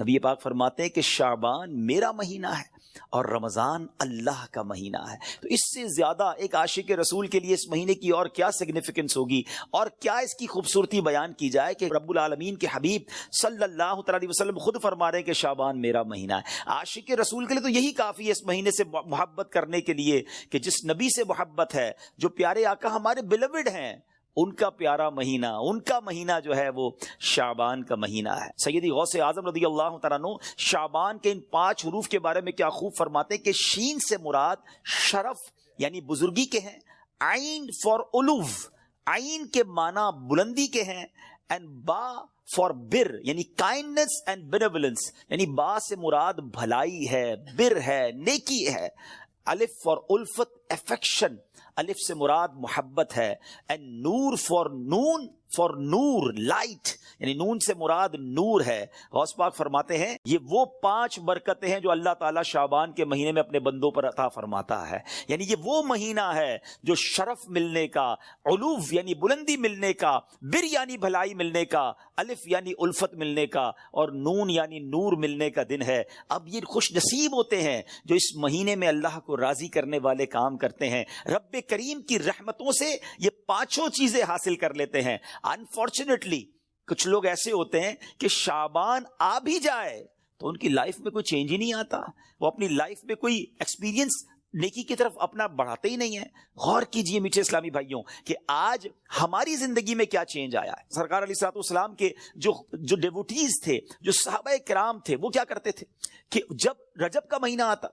نبی پاک فرماتے ہیں کہ شعبان میرا مہینہ ہے اور رمضان اللہ کا مہینہ ہے. تو اس سے زیادہ ایک عاشق رسول کے لیے اس مہینے کی اور کیا سگنیفیکنس ہوگی اور کیا اس کی خوبصورتی بیان کی جائے کہ رب العالمین کے حبیب صلی اللہ تعالی علیہ وسلم خود فرما رہے ہیں کہ شعبان میرا مہینہ ہے. عاشق رسول کے لیے تو یہی کافی ہے اس مہینے سے محبت کرنے کے لیے کہ جس نبی سے محبت ہے، جو پیارے آقا ہمارے بیلوڈ ہیں، ان کا پیارا مہینہ، ان کا مہینہ جو ہے وہ شعبان کا مہینہ ہے. سیدی غوث اعظم رضی اللہ تعالیٰ عنہ شعبان کے ان 5 حروف کے بارے میں کیا خوب فرماتے ہیں کہ شین سے مراد شرف یعنی بزرگی کے ہیں، عین فار علو، عین کے معنی بلندی کے ہیں، اینڈ با فار بر یعنی کائنڈنس اینڈ بینیولنس، یعنی با سے مراد بھلائی ہے، بر ہے، نیکی ہے. الف فار الفت افیکشن، الف سے مراد محبت ہے. اینڈ نور فار نون، فار نور لائٹ، یعنی نون سے مراد نور ہے. غوث پاک فرماتے ہیں یہ وہ 5 برکتیں ہیں جو اللہ تعالیٰ شعبان کے مہینے میں اپنے بندوں پر عطا فرماتا ہے. یعنی یہ وہ مہینہ ہے جو شرف ملنے کا، علو یعنی بلندی ملنے کا، بر یعنی بھلائی ملنے کا، الف یعنی الفت ملنے کا، اور نون یعنی نور ملنے کا دن ہے. اب یہ خوش نصیب ہوتے ہیں جو اس مہینے میں اللہ کو راضی کرنے والے کام کرتے ہیں، رب کریم کی رحمتوں سے یہ 5 چیزیں حاصل کر لیتے ہیں. انفارچونیٹلی کچھ لوگ ایسے ہوتے ہیں کہ شعبان آ بھی جائے تو ان کی لائف میں کوئی چینج ہی نہیں آتا، وہ اپنی لائف میں کوئی ایکسپیرینس نیکی کی طرف اپنا بڑھاتے ہی نہیں ہیں. غور کیجئے میٹھے اسلامی بھائیوں کہ آج ہماری زندگی میں کیا چینج آیا ہے. سرکار علیہ الصلوۃ والسلام کے جو ڈیووٹیز تھے، جو صحابہ کرام تھے، وہ کیا کرتے تھے کہ جب رجب کا مہینہ آتا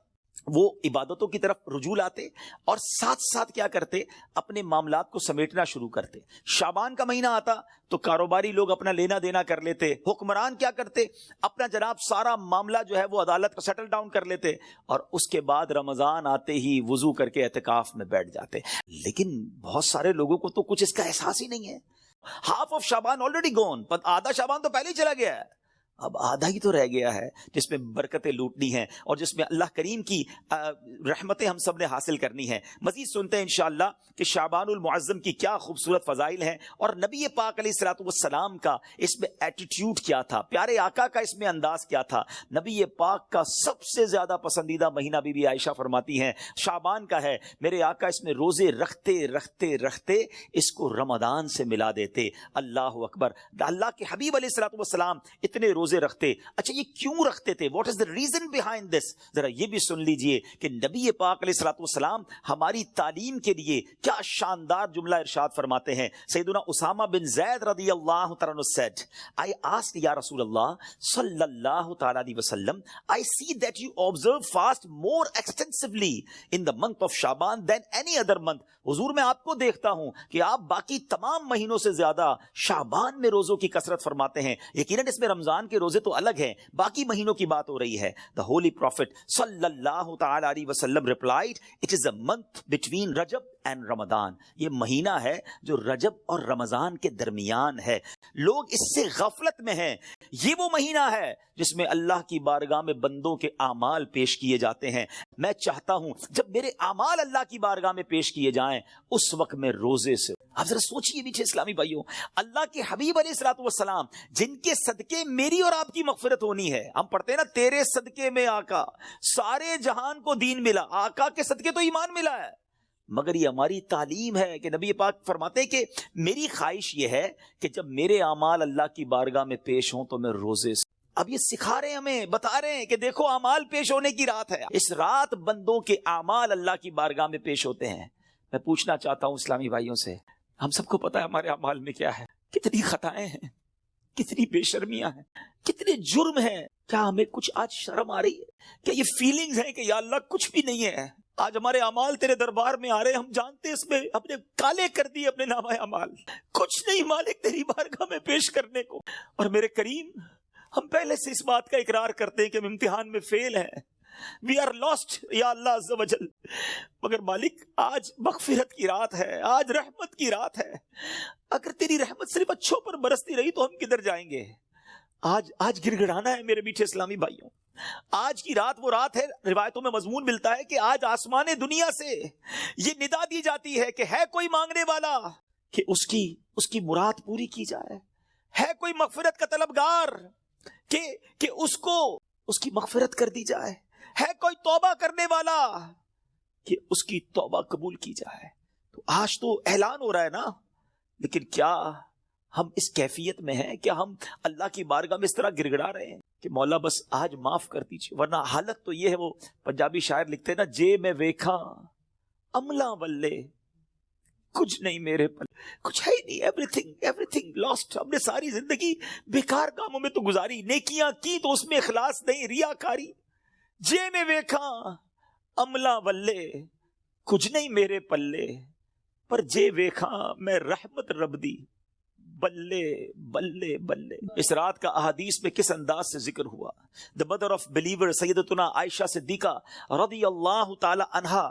وہ عبادتوں کی طرف رجوع لاتے اور ساتھ ساتھ کیا کرتے، اپنے معاملات کو سمیٹنا شروع کرتے. شعبان کا مہینہ آتا تو کاروباری لوگ اپنا لینا دینا کر لیتے، حکمران کیا کرتے، اپنا جناب سارا معاملہ جو ہے وہ عدالت کا سیٹل ڈاؤن کر لیتے، اور اس کے بعد رمضان آتے ہی وضو کر کے اعتکاف میں بیٹھ جاتے. لیکن بہت سارے لوگوں کو تو کچھ اس کا احساس ہی نہیں ہے. Half of Shaban already gone, آدھا شعبان تو پہلے ہی چلا گیا ہے، اب آدھا ہی تو رہ گیا ہے جس میں برکتیں لوٹنی ہیں اور جس میں اللہ کریم کی رحمتیں ہم سب نے حاصل کرنی ہیں. مزید سنتے ہیں انشاءاللہ کہ شعبان المعظم کی کیا خوبصورت فضائل ہیں اور نبی پاک علیہ الصلوۃ والسلام کا اس میں ایٹیٹیوڈ کیا تھا، پیارے آقا کا اس میں انداز کیا تھا. نبی پاک کا سب سے زیادہ پسندیدہ مہینہ بی بی عائشہ فرماتی ہیں شعبان کا ہے. میرے آقا اس میں روزے رکھتے رکھتے رکھتے اس کو رمضان سے ملا دیتے. اللہ اکبر. اللہ کے حبیب علیہ الصلوۃ والسلام اتنے روزے رکھتے. اچھا یہ کیوں رکھتے تھے؟ What is the reason behind this? ذرا یہ بھی سن لیجئے کہ نبی پاک علیہ الصلوۃ والسلام ہماری تعلیم کے لیے کیا شاندار جملہ ارشاد فرماتے ہیں. سیدنا اسامہ بن زید رضی اللہ تعالیٰ عنہ said, I asked یا رسول اللہ صلی اللہ تعالیٰ علیہ وسلم, I see that you observe fast more extensively in the month of Shaban than any other month. حضور میں آپ کو دیکھتا ہوں کہ آپ باقی تمام مہینوں سے زیادہ شعبان میں روزوں کی کثرت فرماتے ہیں. یقیناً اس میں رمضان کے روزے تو الگ ہیں، باقی مہینوں کی بات ہو رہی ہے. The Holy Prophet صلی اللہ تعالی علیہ وسلم replied, it is a month between Rajab and Ramadan. یہ مہینہ ہے جو رجب اور رمضان کے درمیان ہے. لوگ اس سے غفلت میں ہیں. یہ وہ مہینہ ہے جس میں اللہ کی بارگاہ میں بندوں کے اعمال پیش کیے جاتے ہیں. میں چاہتا ہوں جب میرے اعمال اللہ کی بارگاہ میں پیش کیے جائیں اس وقت میں روزے سے. آپ ذرا سوچئے میٹھے اسلامی بھائیوں، اللہ کے حبیب علیہ الصلوۃ والسلام جن کے صدقے میری اور آپ کی مغفرت ہونی ہے. ہم پڑھتے ہیں نا تیرے صدقے میں آقا سارے جہان کو دین ملا. آقا کے صدقے تو ایمان ملا ہے، مگر یہ ہماری تعلیم ہے کہ نبی پاک فرماتے ہیں کہ میری خواہش یہ ہے کہ جب میرے اعمال اللہ کی بارگاہ میں پیش ہوں تو میں روزے سے. اب یہ سکھا رہے ہیں ہمیں، بتا رہے ہیں کہ دیکھو اعمال پیش ہونے کی رات ہے. اس رات بندوں کے اعمال اللہ کی بارگاہ میں پیش ہوتے ہیں. میں پوچھنا چاہتا ہوں اسلامی بھائیوں سے، ہم سب کو پتا ہے ہمارے اعمال میں کیا ہے، کتنی خطائیں ہیں، کتنی بے شرمیاں ہیں، کتنے جرم ہیں. کیا ہمیں کچھ آج شرم آ رہی ہے؟ کیا یہ فیلنگز ہیں کہ یا اللہ کچھ بھی نہیں ہے؟ آج ہمارے اعمال تیرے دربار میں آ رہے ہیں، ہم جانتے اس میں اپنے کالے کر دیے اپنے نامہ اعمال، کچھ نہیں مالک تیری بارگاہ میں پیش کرنے کو. اور میرے کریم ہم پہلے سے اس بات کا اقرار کرتے ہیں کہ ہم امتحان میں فیل ہیں، وی آر لاسٹ یا اللہ عز و جل. مگر مالک آج مغفرت کی رات ہے، آج رحمت کی رات ہے. اگر تیری رحمت صرف اچھوں پر برستی رہی تو ہم کدھر جائیں گے؟ آج گڑ گڑانا ہے میرے میٹھے اسلامی بھائیوں. آج کی رات وہ رات ہے، روایتوں میں مضمون ملتا ہے کہ آج آسمان دنیا سے یہ ندا دی جاتی ہے کہ ہے کوئی مانگنے والا کہ اس کی مراد پوری کی جائے، ہے کوئی مغفرت کا طلبگار کہ اس کو اس کی مغفرت کر دی جائے. ہے کوئی توبہ کرنے والا کہ اس کی توبہ قبول کی جائے. تو آج تو اعلان ہو رہا ہے نا، لیکن کیا ہم اس کیفیت میں ہیں؟ کیا ہم اللہ کی بارگاہ میں اس طرح گڑگڑا رہے ہیں کہ مولا بس آج معاف کر دیجیے؟ ورنہ حالت تو یہ ہے، وہ پنجابی شاعر لکھتے ہیں نا، جے میں ویکھا عملہ ولے کچھ نہیں میرے پل، کچھ ہے ہی نہیں، ایوری تھنگ لاسٹ. ہم نے ساری زندگی بیکار کاموں میں تو گزاری، نیکیاں کی تو اس میں اخلاص نہیں، ریاکاری. جے میں ویکھا عملہ ولے کچھ نہیں میرے پلے، پر جے ویکھا میں رحمت رب دی بلے بلے بلے. اس رات کا احادیث میں کس انداز سے ذکر ہوا. the mother of believer سیدتنا عائشہ صدیقہ رضی اللہ تعالی عنہا،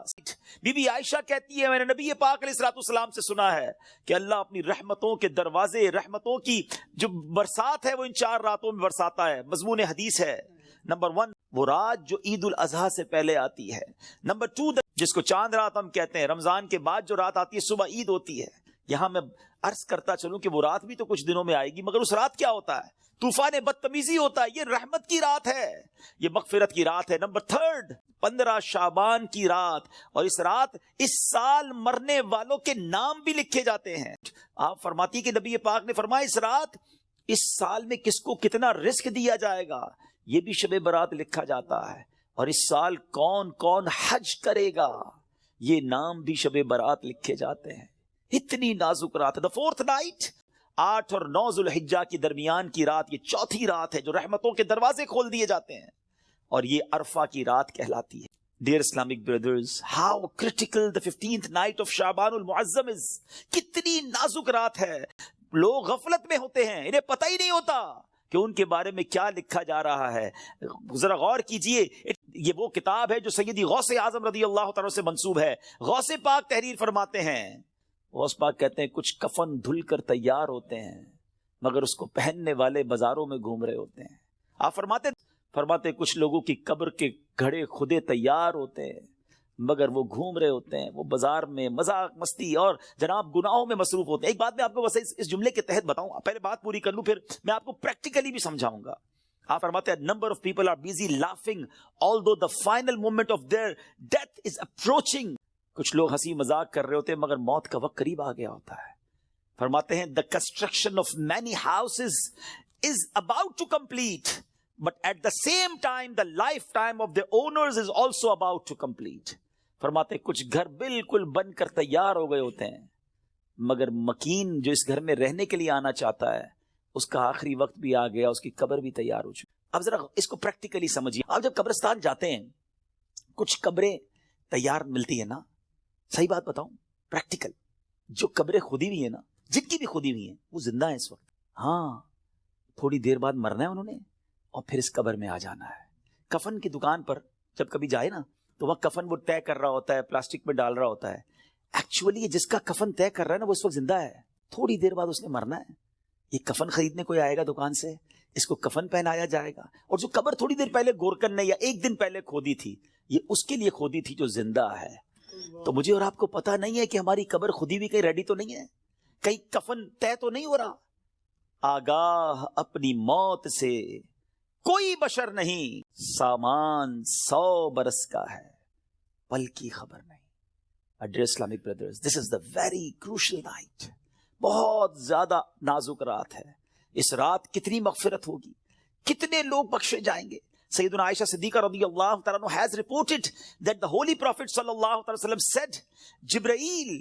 بی بی عائشہ کہتی ہے میں نے نبی پاک علیہ الصلوۃ والسلام سے سنا ہے کہ اللہ اپنی رحمتوں کے دروازے، رحمتوں کی جو برسات ہے وہ ان 4 راتوں میں برساتا ہے. مضمون حدیث ہے نمبر 1 وہ رات جو عید الاضحیٰ سے پہلے آتی ہے. نمبر 2 جس کو چاند رات ہم کہتے ہیں، رمضان کے بعد جو رات آتی ہے صبح عید ہوتی ہے. یہاں میں عرض کرتا چلوں کہ وہ رات بھی تو کچھ دنوں میں آئے گی، مگر اس رات کیا ہوتا ہے؟ طوفان بدتمیزی ہوتا ہے. یہ رحمت کی رات ہے، یہ مغفرت کی رات ہے. نمبر 3 15 شعبان کی رات، اور اس رات اس سال مرنے والوں کے نام بھی لکھے جاتے ہیں. آپ فرماتی کہ نبی پاک نے فرمایا اس رات اس سال میں کس کو کتنا رزق دیا جائے گا یہ بھی شب برات لکھا جاتا ہے، اور اس سال کون کون حج کرے گا یہ نام بھی شب برات لکھے جاتے ہیں. اتنی نازک رات ہے. the 4th night 8 اور 9 ذوالحجہ کی درمیان کی رات، یہ 4تھی رات ہے جو رحمتوں کے دروازے کھول دیے جاتے ہیں، اور یہ عرفہ کی رات کہلاتی ہے. Dear Islamic brothers, how critical the 15th night of Shaban المعظم is. کتنی نازک رات ہے. لوگ غفلت میں ہوتے ہیں، انہیں پتہ ہی نہیں ہوتا کہ ان کے بارے میں کیا لکھا جا رہا ہے. ذرا غور کیجئے، یہ وہ کتاب ہے جو سیدی غوث اعظم رضی اللہ تعالیٰ سے منسوب ہے. غوث پاک تحریر فرماتے ہیں، غوث پاک کہتے ہیں کچھ کفن دھل کر تیار ہوتے ہیں مگر اس کو پہننے والے بازاروں میں گھوم رہے ہوتے ہیں. آپ فرماتے کچھ لوگوں کی قبر کے گھڑے خودے تیار ہوتے ہیں مگر وہ گھوم رہے ہوتے ہیں، وہ بازار میں مذاق مستی اور جناب گناہوں میں مصروف ہوتے ہیں. ایک بات میں آپ کو بس اس جملے کے تحت بتاؤں، پہلے بات پوری کر لوں پھر میں آپ کو پریکٹیکلی بھی سمجھاؤں گا. آپ فرماتے ہیں number of people are busy laughing although the final moment of their death is approaching. کچھ لوگ ہنسی مذاق کر رہے ہوتے ہیں مگر موت کا وقت قریب آ گیا ہوتا ہے. فرماتے ہیں the construction of many houses is about to complete, but at the same time the lifetime of the owners is also about to complete. فرماتے ہیں کچھ گھر بالکل بن کر تیار ہو گئے ہوتے ہیں مگر مکین جو اس گھر میں رہنے کے لیے آنا چاہتا ہے اس کا آخری وقت بھی آ گیا، اس کی قبر بھی تیار ہو چکی. اب ذرا اس کو پریکٹیکلی سمجھیے. آپ جب قبرستان جاتے ہیں کچھ قبریں تیار ملتی ہیں نا، صحیح بات بتاؤں پریکٹیکل، جو قبریں خودی ہوئی ہیں نا، جن کی بھی خودی ہوئی ہیں وہ زندہ ہیں اس وقت. ہاں تھوڑی دیر بعد مرنا ہے انہوں نے اور پھر اس قبر میں آ جانا ہے. کفن کی دکان پر جب کبھی جائے نا تو وہ کفن وہ طے کر رہا ہوتا ہے، پلاسٹک میں ڈال رہا ہوتا ہے. ایکچولی یہ جس کا کفن طے کر رہا ہے نا وہ اس وقت زندہ ہے، تھوڑی دیر بعد اس نے مرنا ہے. یہ کفن خریدنے کوئی آئے گا دکان سے، اس کو کفن پہنایا جائے گا، اور جو قبر تھوڑی دیر پہلے گورکن نے یا ایک دن پہلے کھودی تھی یہ اس کے لیے کھودی تھی جو زندہ ہے. تو مجھے اور آپ کو پتا نہیں ہے کہ ہماری قبر خودی بھی کہیں ریڈی تو نہیں ہے، کہیں کفن طے تو نہیں ہو رہا. آگاہ اپنی موت سے کوئی بشر نہیں، سامان 100 برس کا ہے پل کی خبر نہیں. Dear Islamic brothers, this is the very crucial night. بہت زیادہ نازک رات ہے. اس رات کتنی مغفرت ہوگی، کتنے لوگ بخشے جائیں گے. سیدنا عائشہ صدیقہ رضی اللہ تعالیٰ عنہ has reported that the Holy Prophet sallallahu alaihi wasallam said, Jibreel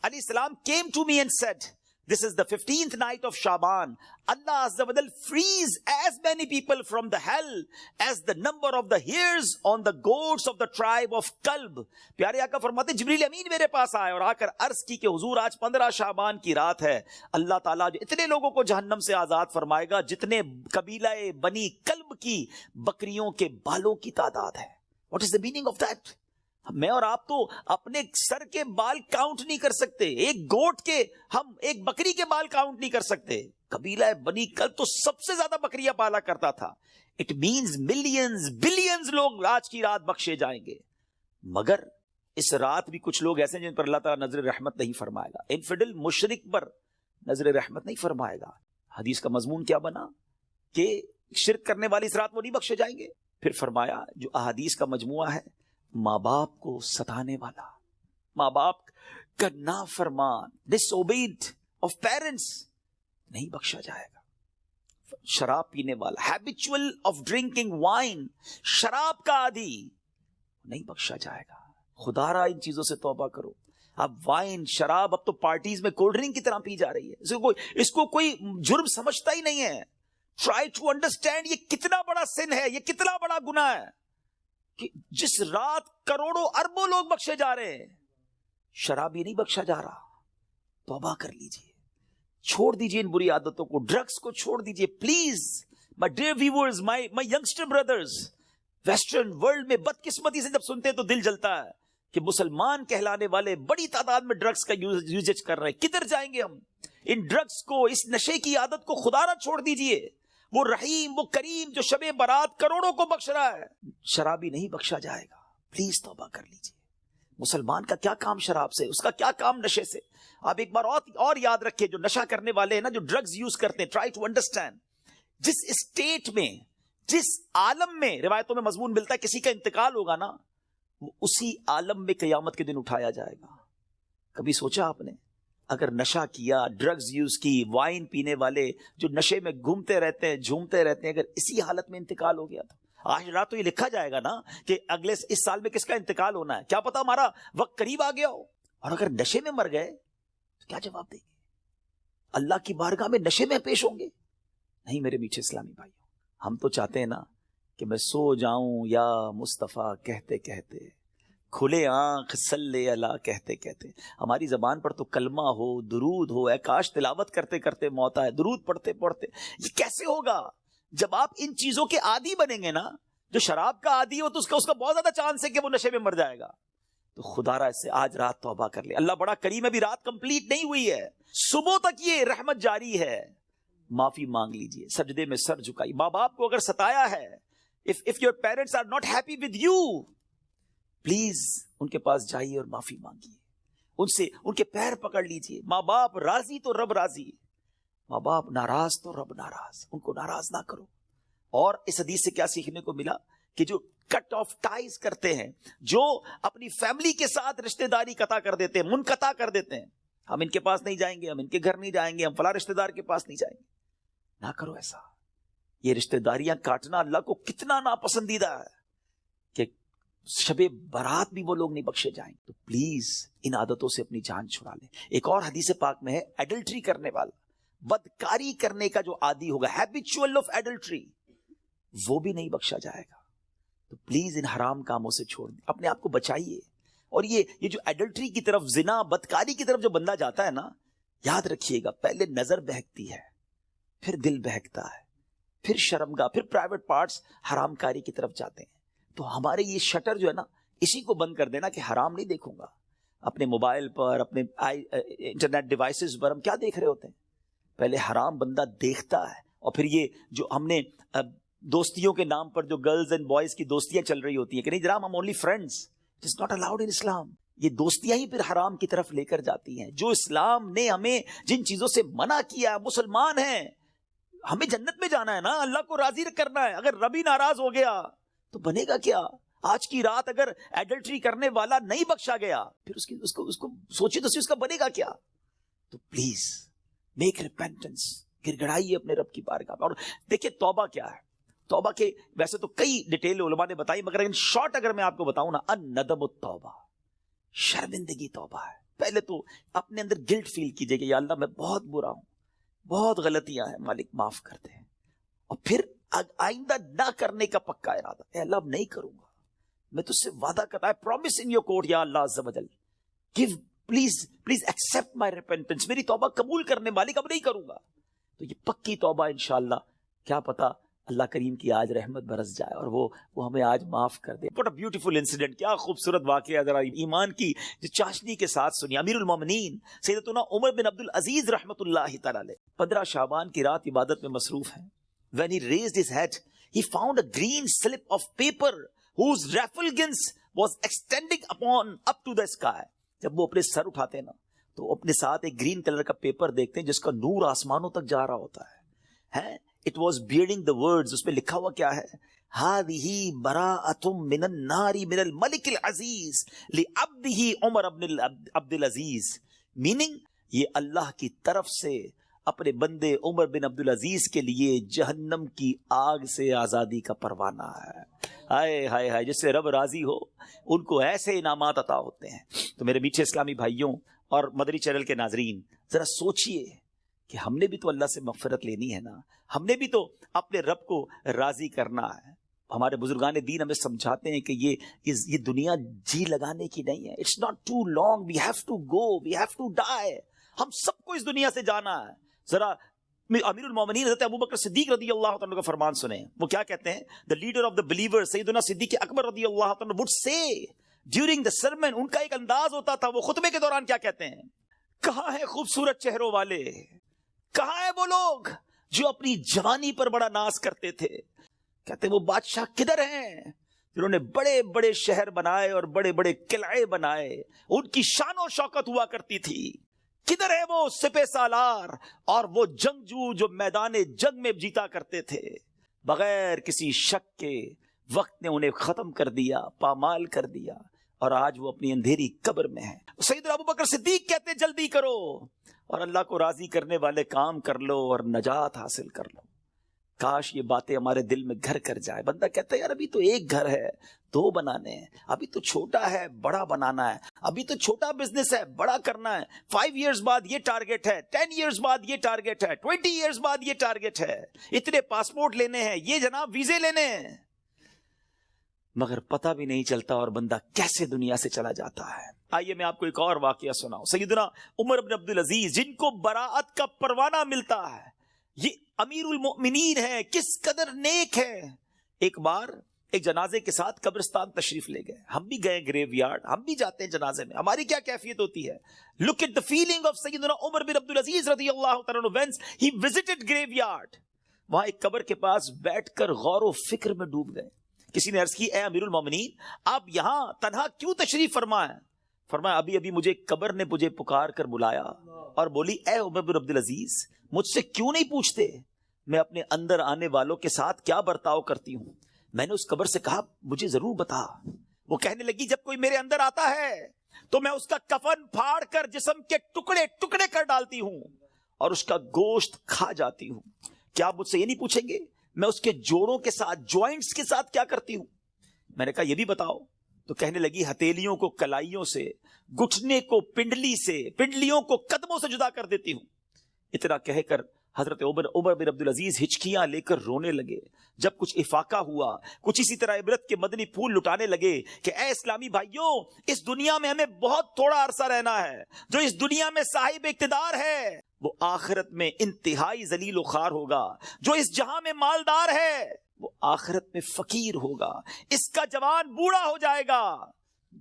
alayhi salam came to me and said, this is the 15th night of Shaban. Allah Azza wa Jal frees as many people from the hell as the number of the hairs on the goats of the tribe of Kalb. پیارے آقا فرماتے جبریل امین میرے پاس آئے اور آ کر عرض کی کہ حضور آج 15 شعبان کی رات ہے، اللہ تعالیٰ اتنے لوگوں کو جہنم سے آزاد فرمائے گا جتنے قبیلہ بنی کلب کی بکریوں کے بالوں کی تعداد ہے. What is the meaning of that? میں اور آپ تو اپنے سر کے بال کاؤنٹ نہیں کر سکتے، ایک گوٹ کے، ہم ایک بکری کے بال کاؤنٹ نہیں کر سکتے. قبیلہ بنی کلب تو سب سے زیادہ بکریاں پالا کرتا تھا. اٹ مینز ملینز بلینز لوگ آج کی رات بخشے جائیں گے. مگر اس رات بھی کچھ لوگ ایسے ہیں جن پر اللہ تعالیٰ نظر رحمت نہیں فرمائے گا. انفیڈل مشرک پر نظر رحمت نہیں فرمائے گا. حدیث کا مضمون کیا بنا کہ شرک کرنے والی اس رات وہ نہیں بخشے جائیں گے. پھر فرمایا جو احادیث کا مجموعہ ہے، ماں باپ کو ستانے والا، ماں باپ کا نافرمان، ڈس اوبیڈ آف پیرنٹس، نہیں بخشا جائے گا. شراب پینے والا، ہیبچول آف ڈرنکنگ وائن، شراب کا عادی، نہیں بخشا جائے گا. خدا را ان چیزوں سے توبہ کرو. اب وائن، شراب اب تو پارٹیز میں کولڈ ڈرنک کی طرح پی جا رہی ہے. اس کو کوئی جرم سمجھتا ہی نہیں ہے. ٹرائی ٹو انڈرسٹینڈ یہ کتنا بڑا سن ہے، یہ کتنا بڑا گناہ ہے کہ جس رات کروڑوں اربوں لوگ بخشے جا رہے ہیں، شرابی نہیں بخشا جا رہا. توبہ کر لیجئے، چھوڑ دیجئے ان بری عادتوں کو، ڈرگز کو چھوڑ دیجئے please. My dear viewers, my youngster brothers, western world میں بدقسمتی سے جب سنتے ہیں تو دل جلتا ہے کہ مسلمان کہلانے والے بڑی تعداد میں ڈرگز کا یوزیج کر رہے ہیں. کدھر جائیں گے ہم؟ ان ڈرگز کو، اس نشے کی عادت کو خدا نہ چھوڑ دیجئے. وہ رحیم، وہ کریم جو شب برات کروڑوں کو بخش رہا ہے، شرابی نہیں بخشا جائے گا. پلیز توبہ کر لیجئے. مسلمان کا کیا کام شراب سے، اس کا کیا کام نشے سے. آپ ایک بار اور یاد رکھیں، جو نشہ کرنے والے ہیں نا، جو ڈرگز یوز کرتے ہیں، ٹرائی ٹو انڈرسٹینڈ جس اسٹیٹ میں، جس عالم میں روایتوں میں مضمون ملتا ہے کسی کا انتقال ہوگا نا، وہ اسی عالم میں قیامت کے دن اٹھایا جائے گا. کبھی سوچا آپ نے اگر نشہ کیا، ڈرگز یوز کی، وائن پینے والے جو نشے میں گھومتے رہتے ہیں، جھومتے رہتے ہیں، اگر اسی حالت میں انتقال ہو گیا تو آج رات تو یہ لکھا جائے گا نا کہ اگلے اس سال میں کس کا انتقال ہونا ہے. کیا پتا ہمارا وقت قریب آ گیا ہو. اور اگر نشے میں مر گئے تو کیا جواب دیں گے؟ اللہ کی بارگاہ میں نشے میں پیش ہوں گے؟ نہیں میرے میٹھے اسلامی بھائیوں، ہم تو چاہتے ہیں نا کہ میں سو جاؤں یا مصطفیٰ کہتے کہتے، کھلے آنکھ صلی اللہ کہتے کہتے. ہماری زبان پر تو کلمہ ہو، درود ہو، اے کاش تلاوت کرتے کرتے موت آئے، درود پڑھتے پڑھتے. یہ کیسے ہوگا جب آپ ان چیزوں کے عادی بنیں گے نا؟ جو شراب کا عادی ہو تو اس کا بہت زیادہ چانس ہے کہ وہ نشے میں مر جائے گا. تو خدا را اس سے آج رات توبہ کر لے. اللہ بڑا کریم ہے، ابھی رات کمپلیٹ نہیں ہوئی ہے، صبح تک یہ رحمت جاری ہے. معافی مانگ لیجئے، سجدے میں سر جھکائی. ماں باپ کو اگر ستایا ہے، if your parents are not happy with you, please ان کے پاس جائیے اور معافی مانگیے، ان سے ان کے پیر پکڑ لیجئے. ماں باپ راضی تو رب راضی، ماں باپ ناراض تو رب ناراض. ان کو ناراض نہ کرو. اور اس حدیث سے کیا سیکھنے کو ملا کہ جو کٹ آف ٹائز کرتے ہیں، جو اپنی فیملی کے ساتھ رشتہ داری قطع کر دیتے ہیں، منقطع کر دیتے ہیں، ہم ان کے پاس نہیں جائیں گے، ہم ان کے گھر نہیں جائیں گے، ہم فلاں رشتہ دار کے پاس نہیں جائیں گے. نہ کرو ایسا. یہ رشتہ داریاں کاٹنا اللہ کو کتنا ناپسندیدہ ہے کہ شب برات بھی وہ لوگ نہیں بخشے جائیں. تو پلیز ان عادتوں سے اپنی جان چھڑا لیں. ایک اور حدیث پاک میں ہے، ایڈلٹری کرنے والا، بدکاری کرنے کا جو عادی ہوگا، ہیبچول آف ایڈلٹری، وہ بھی نہیں بخشا جائے گا. تو پلیز ان حرام کاموں سے چھوڑ دیں، اپنے آپ کو بچائیے. اور یہ جو ایڈلٹری کی طرف، زنا، بدکاری کی طرف جو بندہ جاتا ہے نا، یاد رکھیے گا پہلے نظر بہکتی ہے، پھر دل بہکتا ہے، پھر شرمگاہ، پھر پرائیویٹ پارٹس حرام کاری کی طرف جاتے ہیں. تو ہمارے یہ شٹر جو ہے نا، اسی کو بند کر دینا کہ حرام نہیں دیکھوں گا. اپنے موبائل پر، اپنے انٹرنیٹ ڈیوائسز پر ہم کیا دیکھ رہے ہوتے ہیں؟ پہلے حرام بندہ دیکھتا ہے، اور پھر یہ جو ہم نے دوستیوں کے نام پر جو گرلز اینڈ بوائز کی دوستیاں چل رہی ہوتی ہیں کہ نہیں جناب ہم only friends, it is not allowed in Islam. یہ دوستیاں ہی پھر حرام کی طرف لے کر جاتی ہیں. جو اسلام نے ہمیں جن چیزوں سے منع کیا، مسلمان ہیں، ہمیں جنت میں جانا ہے نا، اللہ کو راضی کرنا ہے. اگر رب ہی ناراض ہو گیا تو بنے گا کیا؟ آج کی رات اگر ایڈلٹری کرنے والا نہیں بخشا گیا، پھر اس کو سوچیے تو اس کا بنے گا کیا؟ تو پلیز میک ریپینٹنس، گر گڑائیے اپنے رب کی بارگاہ میں. اور دیکھیے توبہ کیا ہے. توبہ کے ویسے تو کئی ڈیٹیل علماء نے بتائی، مگر ان شارٹ اگر میں آپ کو بتاؤں نا، الندم التوبہ، شرمندگی توبہ ہے. پہلے تو اپنے اندر گلٹ فیل کیجئے کہ یا اللہ میں بہت برا ہوں، بہت غلطیاں ہیں، مالک معاف کر دے. اور پھر آئندہ نہ کرنے کا پکا ارادہ، اے اللہ اب نہیں کروں گا، میں تجھ سے وعدہ کرتا ہے، پرومس ان یور کورٹ یا اللہ عز و جل، give please accept my repentance, میری توبہ قبول کرنے، مالک اب نہیں کروں گا. تو یہ پکی توبہ انشاءاللہ، کیا پتا اللہ کریم کی آج رحمت برس جائے اور وہ ہمیں آج معاف کر دے. What a beautiful incident، کیا خوبصورت واقعہ ذرا ایمان کی جو چاشنی کے ساتھ سنی. امیر المومنین سیدتنا عمر بن عبد العزیز رحمت اللہ تعالی علیہ 15 شعبان کی رات عبادت میں مصروف ہیں. When he raised his head, he found a green slip of paper whose refulgence was extending up to the sky. جب وہ اپنے سر اٹھاتے ہیں نا تو اپنے ساتھ ایک گرین کلر کا پیپر دیکھتے ہیں جس کا نور آسمانوں تک جا رہا ہوتا ہے. It was bearing the words. اس پہ لکھا ہوا کیا ہے؟ هذه براءة من النار من الملك العزيز لعبده عمر بن عبد العزيز. Meaning یہ اللہ کی طرف سے اپنے بندے عمر بن عبد العزیز کے لیے جہنم کی آگ سے آزادی کا پروانہ ہے. ہائے ہائے ہائے، جس سے رب راضی ہو ان کو ایسے انعامات عطا ہوتے ہیں. تو میرے میٹھے اسلامی بھائیوں اور مدری چینل کے ناظرین، ذرا سوچئے کہ ہم نے بھی تو اللہ سے مغفرت لینی ہے نا، ہم نے بھی تو اپنے رب کو راضی کرنا ہے. ہمارے بزرگان دین ہمیں سمجھاتے ہیں کہ یہ دنیا جی لگانے کی نہیں ہے. It's not too long, we have to go, we have to die. ہم سب کو اس دنیا سے جانا ہے. ذرا امیر المومنین حضرت ابوبکر صدیق رضی اللہ عنہ کا فرمان سنیں. وہ کیا کہتے ہیں؟ the leader of the believers سیدنا صدیق اکبر رضی اللہ عنہ would say during the sermon، ان کا ایک انداز ہوتا تھا، وہ خطبے کے دوران کیا کہتے ہیں؟ کہاں ہیں خوبصورت چہروں والے؟ کہاں ہیں وہ لوگ جو اپنی جوانی پر بڑا ناز کرتے تھے؟ کہتے ہیں وہ بادشاہ کدھر ہیں جنہوں نے بڑے بڑے شہر بنائے اور بڑے بڑے قلعے بنائے، ان کی شان و شوکت ہوا کرتی تھی. کدھر ہے وہ سپہ سالار اور وہ جنگجو جو میدان جنگ میں جیتا کرتے تھے؟ بغیر کسی شک کے وقت نے انہیں ختم کر دیا، پامال کر دیا، اور آج وہ اپنی اندھیری قبر میں ہیں. سیدنا ابوبکر صدیق کہتے ہیں جلدی کرو اور اللہ کو راضی کرنے والے کام کر لو اور نجات حاصل کر لو. کاش یہ باتیں ہمارے دل میں گھر کر جائے. بندہ کہتا ہے یار ابھی تو ایک گھر ہے، 2 بنانے ہیں، ابھی تو چھوٹا ہے، بڑا بنانا ہے، ابھی تو چھوٹا بزنس ہے، بڑا کرنا ہے، 5 ایئرز بعد یہ ٹارگٹ ہے، 10 ایئرز بعد یہ ٹارگٹ ہے، 20 ایئرز بعد یہ ٹارگٹ ہے، اتنے پاسپورٹ لینے ہیں، یہ جناب ویزے لینے ہیں. مگر پتہ بھی نہیں چلتا اور بندہ کیسے دنیا سے چلا جاتا ہے. آئیے میں آپ کو ایک اور واقعہ سناؤں. سیدنا عمر بن عبد العزیز جن کو براءت کا پروانہ ملتا ہے، یہ امیر المؤمنین ہے، کس قدر نیک ہے. ایک بار ایک جنازے کے ساتھ قبرستان تشریف لے گئے. ہم بھی گئے گریو یارڈ، ہم بھی جاتے ہیں جنازے میں. ہماری کیا کیفیت ہوتی ہے؟ Look at the feeling of سیدنا عمر بن عبد العزیز رضی اللہ تعالیٰ عنہ when he visited گریو یارڈ. وہاں ایک قبر کے پاس بیٹھ کر غور و فکر میں ڈوب گئے. کسی نے عرض کی اے امیر المومنین آپ یہاں تنہا کیوں تشریف فرمائیں؟ فرمایا ابھی مجھے قبر نے مجھے پکار کر بلایا اور بولی اے عمر بن عبد العزیز مجھ سے کیوں نہیں پوچھتے میں اپنے اندر آنے والوں کے ساتھ کیا برتاؤ کرتی ہوں؟ میں نے اس قبر سے کہا مجھے ضرور بتا. وہ کہنے لگی جب کوئی میرے اندر آتا ہے تو میں اس کا کفن پھاڑ کر جسم کے ٹکڑے ٹکڑے کر ڈالتی ہوں اور اس کا گوشت کھا جاتی ہوں. کیا آپ مجھ سے یہ نہیں پوچھیں گے میں اس کے جوڑوں کے ساتھ جوائنٹس کے ساتھ کیا کرتی ہوں؟ میں نے کہا یہ بھی بتاؤ. تو کہنے لگی ہتھیلیوں کو کلائیوں سے، گھٹنے کو پنڈلی سے، پنڈلیوں کو قدموں سے جدا کر دیتی ہوں. اتنا کہہ کر حضرت عمر بن عبد العزیز ہچکیاں لے کر رونے لگے. جب کچھ افاقہ ہوا، کچھ اسی طرح عبرت کے مدنی پھول لٹانے لگے کہ اے اسلامی بھائیوں اس دنیا میں ہمیں بہت تھوڑا عرصہ رہنا ہے. جو اس دنیا میں صاحب اقتدار ہے وہ آخرت میں انتہائی ذلیل و خوار ہوگا. جو اس جہاں میں مالدار ہے وہ آخرت میں فقیر ہوگا. اس کا جوان بوڑھا ہو جائے گا،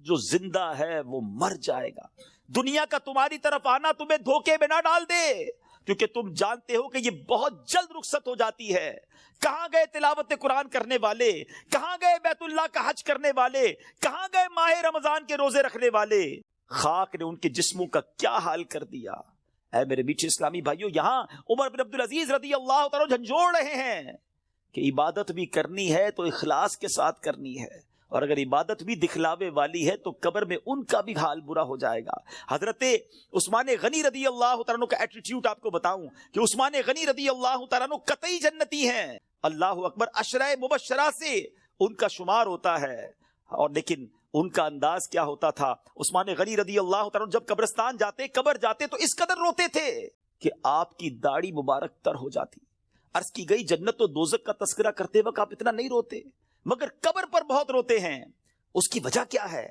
جو زندہ ہے وہ مر جائے گا. دنیا کا تمہاری طرف آنا تمہیں دھوکے میں نہ ڈال دے، کیونکہ تم جانتے ہو کہ یہ بہت جلد رخصت ہو جاتی ہے. کہاں گئے تلاوت قرآن کرنے والے؟ کہاں گئے بیت اللہ کا حج کرنے والے؟ کہاں گئے ماہ رمضان کے روزے رکھنے والے؟ خاک نے ان کے جسموں کا کیا حال کر دیا. اے میرے میٹھے اسلامی بھائیوں، یہاں عمر بن عبد العزیز رضی اللہ تعالیٰ جھنجھوڑ رہے ہیں کہ عبادت بھی کرنی ہے تو اخلاص کے ساتھ کرنی ہے، اور اگر عبادت بھی دکھلاوے والی ہے تو قبر میں ان کا بھی حال برا ہو جائے گا. حضرت عثمان غنی رضی اللہ تعالیٰ عنہ کا ایٹیٹیوڈ آپ کو بتاؤں کہ عثمان غنی رضی اللہ تعالیٰ عنہ قطعی جنتی ہیں. اللہ اکبر، عشرہ مبشرہ سے ان کا شمار ہوتا ہے. اور لیکن ان کا انداز کیا ہوتا تھا؟ عثمان غنی رضی اللہ تعالیٰ عنہ جب قبرستان جاتے، قبر جاتے تو اس قدر روتے تھے کہ آپ کی داڑھی مبارک تر ہو جاتی. عرض کی گئی جنت و دوزخ کا تذکرہ کرتے وقت آپ اتنا نہیں روتے، مگر قبر پر بہت روتے ہیں. اس کی وجہ کیا ہے؟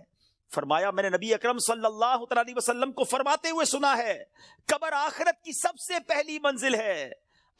فرمایا میں نے نبی اکرم صلی اللہ علیہ وسلم کو فرماتے ہوئے سنا ہے قبر آخرت کی سب سے پہلی منزل ہے.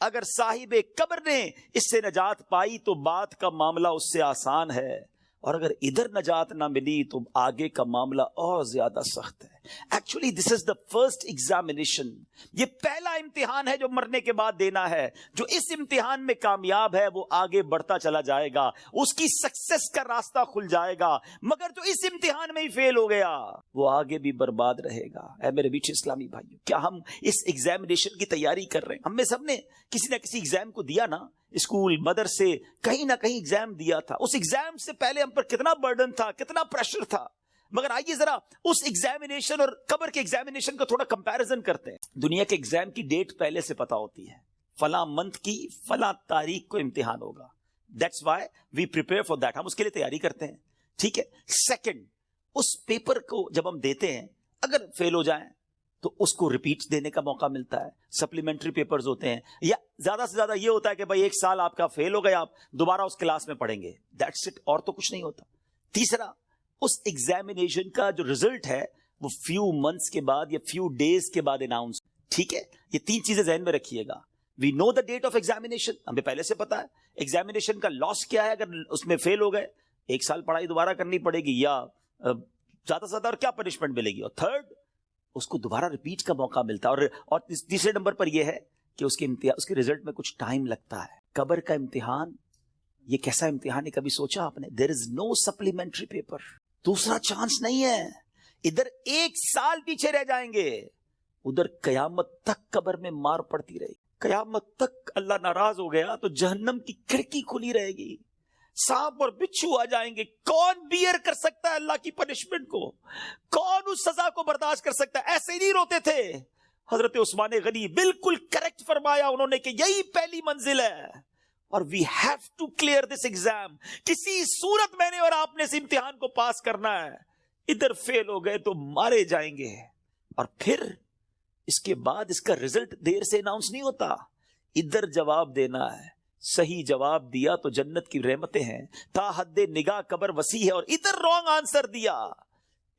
اگر صاحب قبر نے اس سے نجات پائی تو بات کا معاملہ اس سے آسان ہے، اور اگر ادھر نجات نہ ملی تو آگے کا معاملہ اور زیادہ سخت ہے. Actually, this is the first examination. یہ پہلا امتحان ہے جو مرنے کے بعد دینا ہے. جو اس امتحان میں کامیاب ہے وہ آگے بڑھتا چلا جائے گا, اس کی سکسس کا راستہ کھل جائے گا. مگر جو اس امتحان میں ہی فیل ہو گیا وہ آگے بھی برباد رہے گا. اے میرے بیچ اسلامی بھائیو, کیا ہم اس ایگزامینیشن کی تیاری کر رہے ہیں؟ ہم میں سب نے کسی نہ کسی ایگزام کو دیا نا, اسکول, مدرسے, کہیں نہ کہیں ایگزام دیا تھا. اس ایگزام سے پہلے ہم پر کتنا برڈن تھا, کتنا پریشر تھا. مگر آئیے ذرا اس ایگزامینیشن اور قبر کے ایگزامینیشن کا تھوڑا کمپیریزن کرتے ہیں. دنیا کے ایگزام کی ڈیٹ پہلے سے پتا ہوتی ہے, فلاں منتھ کی فلاں تاریخ کو امتحان ہوگا. That's why we prepare for that. ہم اس کے لیے تیاری کرتے ہیں, ٹھیک ہے. سیکنڈ, اس پیپر کو جب ہم دیتے ہیں اگر فیل ہو جائیں تو اس کو ریپیٹ دینے کا موقع ملتا ہے. سپلیمنٹری پیپرز ہوتے ہیں, یا زیادہ سے زیادہ یہ ہوتا ہے کہ بھائی ایک سال آپ کا فیل ہو گیا, آپ دوبارہ اس کلاس میں پڑھیں گے. دیٹس اٹ, اور تو کچھ نہیں ہوتا. تیسرا, اس ایگزامینیشن کا جو ریزلٹ ہے وہ فیو منتھس کے بعد یا فیو ڈیز کے بعد اناؤنس. ٹھیک ہے, یہ تین چیزیں ذہن میں رکھیے گا. وی نو دا ڈیٹ آف ایگزامینیشن, ہمیں پہلے سے پتا ہے ایگزامینیشن کا لاس کیا ہے اگر اس میں فیل ہو گئے. ایک سال پڑھائی دوبارہ کرنی پڑے گی یا زیادہ سے زیادہ اور کیا پنشمنٹ ملے گی. اور تھرڈ, اس کو دوبارہ ریپیٹ کا موقع ملتا ہے. اور تیسرے نمبر پر یہ ہے کہ اس کے ریزلٹ میں کچھ ٹائم لگتا ہے. قبر کا امتحان یہ کیسا امتحان ہے, کبھی سوچا آپ نے؟ دیر از نو سپلیمنٹری پیپر, دوسرا چانس نہیں ہے. ادھر ایک سال پیچھے رہ جائیں گے, ادھر قیامت تک قبر میں مار پڑتی رہے گی. قیامت تک اللہ ناراض ہو گیا تو جہنم کی کھڑکی کھلی رہے گی, سانپ اور بچھو آ جائیں گے. کون بیئر کر سکتا ہے اللہ کی پنشمنٹ کو؟ کون اس سزا کو برداشت کر سکتا ہے؟ ایسے ہی نہیں روتے تھے. حضرت عثمان غنی بالکل کریکٹ فرمایا انہوں نے کہ یہی پہلی منزل ہے, اور we have to clear this exam. کسی صورت میں نے اور آپ نے اس امتحان کو پاس کرنا ہے. ادھر فیل ہو گئے تو مارے جائیں گے, اور پھر اس کے بعد اس کا ریزلٹ دیر سے اناؤنس نہیں ہوتا. ادھر جواب دینا ہے, صحیح جواب دیا تو جنت کی رحمتیں ہیں, تا حد نگاہ قبر وسیع ہے. اور ادھر رانگ آنسر دیا,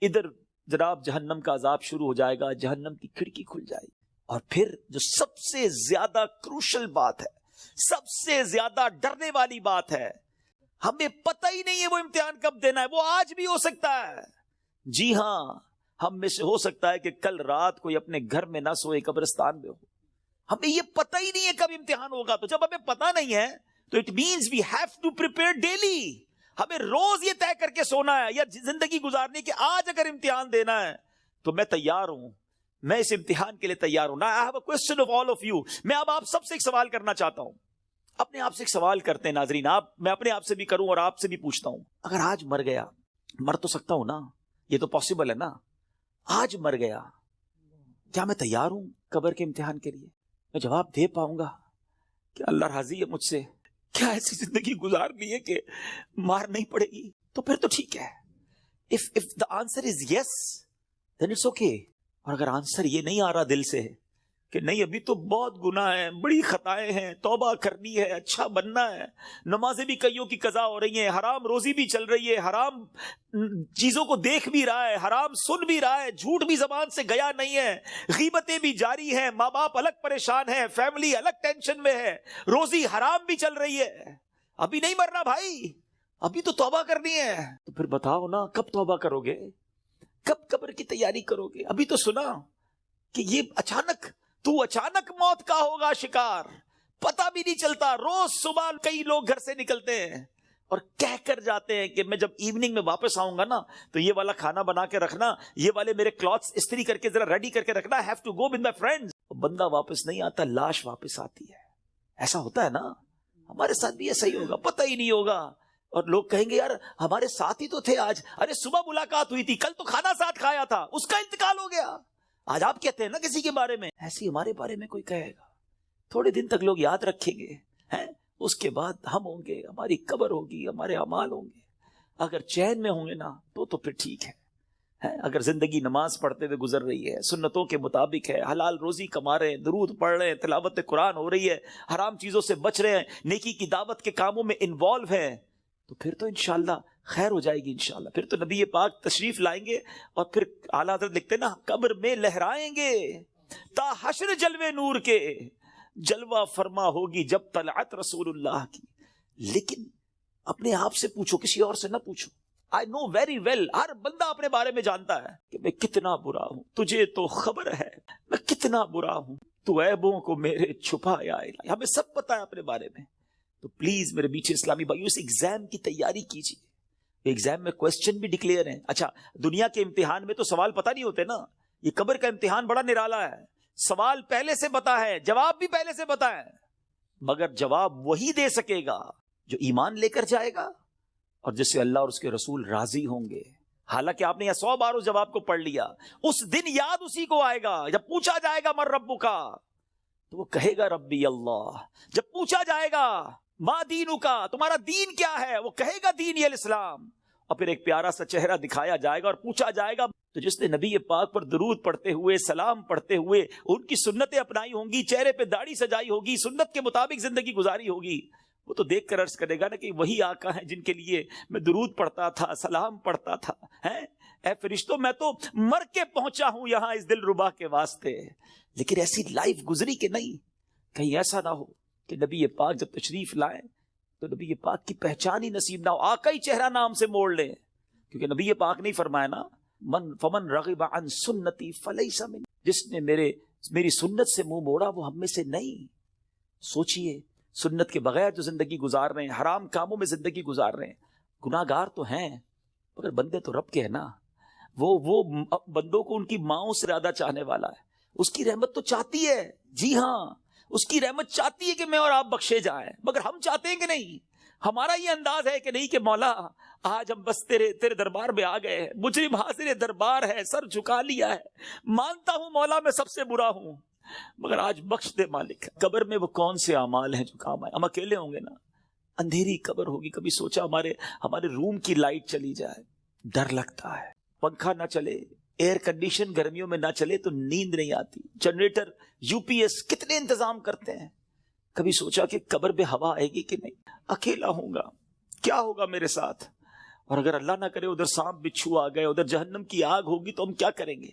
ادھر جناب جہنم کا عذاب شروع ہو جائے گا, جہنم کی کھڑکی کھل جائے گی. اور پھر جو سب سے زیادہ کروشل بات ہے, سب سے زیادہ ڈرنے والی بات ہے, ہمیں پتہ ہی نہیں ہے وہ امتحان کب دینا ہے. وہ آج بھی ہو سکتا ہے. جی ہاں, ہم میں سے ہو سکتا ہے کہ کل رات کوئی اپنے گھر میں نہ سوئے, قبرستان میں ہو. ہمیں یہ پتہ ہی نہیں ہے کب امتحان ہوگا. تو جب ہمیں پتہ نہیں ہے تو it means we have to prepare daily. ہمیں روز یہ طے کر کے سونا ہے یا زندگی گزارنی کہ آج اگر امتحان دینا ہے تو میں تیار ہوں, میں اس امتحان کے لیے تیار ہوں. I have a question of all of you. میں اب آپ سب سے ایک سوال کرنا چاہتا ہوں. اپنے آپ سے ایک سوال کرتے ہیں ناظرین, میں اپنے آپ سے بھی کروں اور آپ سے بھی پوچھتا ہوں. اگر آج مر گیا, مر تو سکتا ہوں نا, یہ تو پاسبل ہے نا. آج مر گیا, کیا میں تیار ہوں قبر کے امتحان کے لیے؟ میں جواب دے پاؤں گا کہ اللہ راضی ہے مجھ سے؟ کیا ایسی زندگی گزارنی ہے کہ مار نہیں پڑے گی؟ تو پھر تو ٹھیک ہے. if the answer is yes, then it's okay. اور اگر آنسر یہ نہیں آ رہا دل سے کہ نہیں ابھی تو بہت گناہ ہیں, بڑی خطائیں ہیں, توبہ کرنی ہے, اچھا بننا ہے, نمازیں بھی کئیوں کی قضا ہو رہی ہیں, حرام روزی بھی چل رہی ہے, حرام چیزوں کو دیکھ بھی رہا ہے, حرام سن بھی رہا ہے, جھوٹ بھی زبان سے گیا نہیں ہے, غیبتیں بھی جاری ہیں, ماں باپ الگ پریشان ہیں, فیملی الگ ٹینشن میں ہے, روزی حرام بھی چل رہی ہے, ابھی نہیں مرنا بھائی, ابھی تو توبہ کرنی ہے. تو پھر بتاؤ نا کب توبہ کرو گے, کب قبر کی تیاری کرو گے؟ ابھی تو سنا کہ یہ اچانک موت کا ہوگا شکار, پتہ بھی نہیں چلتا. روز صبح کئی لوگ گھر سے نکلتے ہیں اور کہہ کر جاتے ہیں کہ میں جب ایوننگ میں واپس آؤں گا نا تو یہ والا کھانا بنا کے رکھنا, یہ والے میرے کلوتھس استری کر کے ذرا ریڈی کر کے رکھنا, have to go with my friends. بندہ واپس نہیں آتا, لاش واپس آتی ہے. ایسا ہوتا ہے نا, ہمارے ساتھ بھی ایسا ہی ہوگا, پتہ ہی نہیں ہوگا. اور لوگ کہیں گے یار ہمارے ساتھ ہی تو تھے آج, ارے صبح ملاقات ہوئی تھی, کل تو کھانا ساتھ کھایا تھا, اس کا انتقال ہو گیا. آج آپ کہتے ہیں نا کسی کے بارے میں, ایسی ہمارے بارے میں کوئی کہے گا, تھوڑے دن تک لوگ یاد رکھیں گے, اس کے بعد ہم ہوں گے, ہماری قبر ہوگی, ہمارے اعمال ہوں گے. اگر چین میں ہوں گے نا تو پھر ٹھیک ہے. اگر زندگی نماز پڑھتے ہوئے گزر رہی ہے, سنتوں کے مطابق ہے, حلال روزی کما رہے ہیں, درود پڑھ رہے ہیں, تلاوت قرآن ہو رہی ہے, حرام چیزوں سے بچ رہے ہیں, نیکی کی دعوت کے کاموں میں انوالو ہیں, تو پھر تو انشاءاللہ خیر ہو جائے گی انشاءاللہ. پھر تو نبی پاک تشریف لائیں گے اور پھر اعلیٰ حضرت لکھتے نا قبر میں لہرائیں گے تا حشر جلوے نور کے, جلوہ فرما ہوگی جب طلعت رسول اللہ کی. لیکن اپنے آپ سے پوچھو, کسی اور سے نہ پوچھو. I know very well, ہر بندہ اپنے بارے میں جانتا ہے کہ میں کتنا برا ہوں، تجھے تو خبر ہے میں کتنا برا ہوں، تو عیبوں کو میرے چھپایا الہی. ہمیں سب پتا ہے اپنے بارے میں. تو پلیز میرے میٹھے اسلامی بھائیو، اس ایگزام کی تیاری کیجیے. ایگزام میں کوسچن بھی ڈکلیئر ہیں. اچھا، دنیا کے امتحان میں تو سوال پتہ نہیں ہوتے نا. یہ قبر کا امتحان بڑا نرالا ہے. سوال پہلے سے پتا ہے، جواب بھی پہلے سے پتا ہے، مگر جواب وہی دے سکے گا جو ایمان لے کر جائے گا اور جس سے اللہ اور اس کے رسول راضی ہوں گے. حالانکہ آپ نے یہ 100 بار اس جواب کو پڑھ لیا، اس دن یاد اسی کو آئے گا. جب پوچھا جائے گا من ربک کا، تو وہ کہے گا ربی اللہ. جب پوچھا جائے گا ما دینک کا، تمہارا دین کیا ہے، وہ کہے گا دینی الاسلام. اور پھر ایک پیارا سا چہرہ دکھایا جائے گا اور پوچھا جائے گا تو جس نے نبی پاک پر درود پڑھتے ہوئے، سلام پڑھتے ہوئے ان کی سنتیں اپنائی ہوں گی، چہرے پہ داڑھی سجائی ہوگی، سنت کے مطابق زندگی گزاری ہوگی، وہ تو دیکھ کر عرض کرے گا نا کہ وہی آقا ہیں جن کے لیے میں درود پڑھتا تھا، سلام پڑھتا تھا. اے فرشتوں، میں تو مر کے پہنچا ہوں یہاں اس دل ربا کے واسطے. لیکن ایسی لائف گزری کہ نہیں. کہیں ایسا نہ ہو کہ نبی پاک جب تشریف لائیں تو نبی پاک کی پہچان ہی نصیب نہ ہو، آقا ہی چہرہ نام سے موڑ لیں. کیونکہ نبی پاک نہیں فرمایا نا فمن رغب عن سنتی فلیس منی، جس نے میری سنت سے منہ موڑا وہ ہم میں سے نہیں. سوچئے، سنت کے بغیر جو زندگی گزار رہے ہیں، حرام کاموں میں زندگی گزار رہے ہیں، گناہ گار تو ہیں مگر بندے تو رب کے ہیں نا. وہ بندوں کو ان کی ماؤں سے زیادہ چاہنے والا ہے. اس کی رحمت تو چاہتی ہے، جی ہاں، اس کی رحمت چاہتی ہے کہ میں اور آپ بخشے جائیں، مگر ہم چاہتے ہیں کہ نہیں. ہمارا یہ انداز ہے کہ نہیں کہ مولا آج ہم بس تیرے دربار میں آ گئے ہیں، مجرم حاضر دربار ہے، سر جھکا لیا ہے، مانتا ہوں مولا میں سب سے برا ہوں، مگر آج بخش دے مالک. قبر میں وہ کون سے اعمال ہیں جو کام آئے؟ ہم اکیلے ہوں گے نا، اندھیری قبر ہوگی. کبھی سوچا ہمارے روم کی لائٹ چلی جائے، ڈر لگتا ہے. پنکھا نہ چلے، ایئر کنڈیشن گرمیوں میں نہ چلے تو نیند نہیں آتی. جنریٹر، یو پی ایس، کتنے انتظام کرتے ہیں. کبھی سوچا کہ قبر میں ہوا آئے گی کہ نہیں؟ اکیلا ہوں گا، کیا ہوگا میرے ساتھ؟ اور اگر اللہ نہ کرے ادھر سانپ بچھو آ گئے، ادھر جہنم کی آگ ہوگی تو ہم کیا کریں گے؟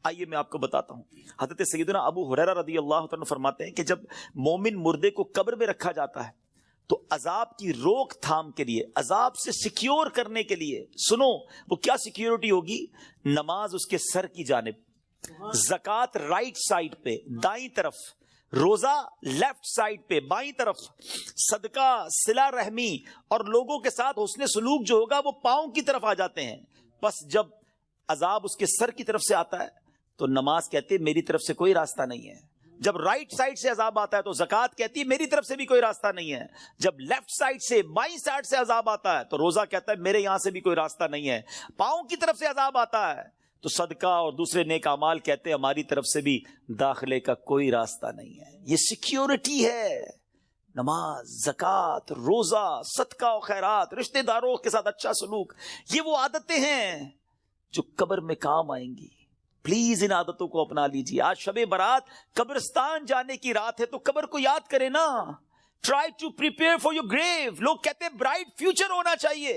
آئیے میں آپ کو بتاتا ہوں. حضرت سیدنا ابو ہریرہ رضی اللہ عنہ فرماتے ہیں کہ جب مومن مردے کو قبر میں رکھا جاتا ہے تو عذاب کی روک تھام کے لیے، عذاب سے سیکیور کرنے کے لیے، سنو وہ کیا سیکیورٹی ہوگی؟ نماز اس کے سر کی جانب، زکوٰۃ رائٹ سائڈ پہ دائیں طرف، روزہ لیفٹ سائڈ پہ بائیں طرف، صدقہ، صلہ رحمی اور لوگوں کے ساتھ حسن سلوک جو ہوگا وہ پاؤں کی طرف آ جاتے ہیں. بس جب عذاب اس کے سر کی طرف سے آتا ہے تو نماز کہتی ہے میری طرف سے کوئی راستہ نہیں ہے. جب رائٹ سائڈ سے عذاب آتا ہے تو زکوٰۃ کہتی ہے میری طرف سے بھی کوئی راستہ نہیں ہے. جب لیفٹ سائڈ سے، بائیں سائڈ سے عذاب آتا ہے تو روزہ کہتا ہے میرے یہاں سے بھی کوئی راستہ نہیں ہے. پاؤں کی طرف سے عذاب آتا ہے تو صدقہ اور دوسرے نیک اعمال کہتے ہیں ہماری طرف سے بھی داخلے کا کوئی راستہ نہیں ہے. یہ سیکیورٹی ہے. نماز، زکوٰۃ، روزہ، صدقہ و خیرات، رشتہ داروں کے ساتھ اچھا سلوک، یہ وہ عادتیں ہیں جو قبر میں کام آئیں گی. پلیز ان عادتوں کو اپنا لیجیے. آج شب برات قبرستان جانے کی رات ہے تو قبر کو یاد کریں نا. Try to prepare for your grave. لوگ کہتے ہیں برائٹ فیوچر ہونا چاہیے.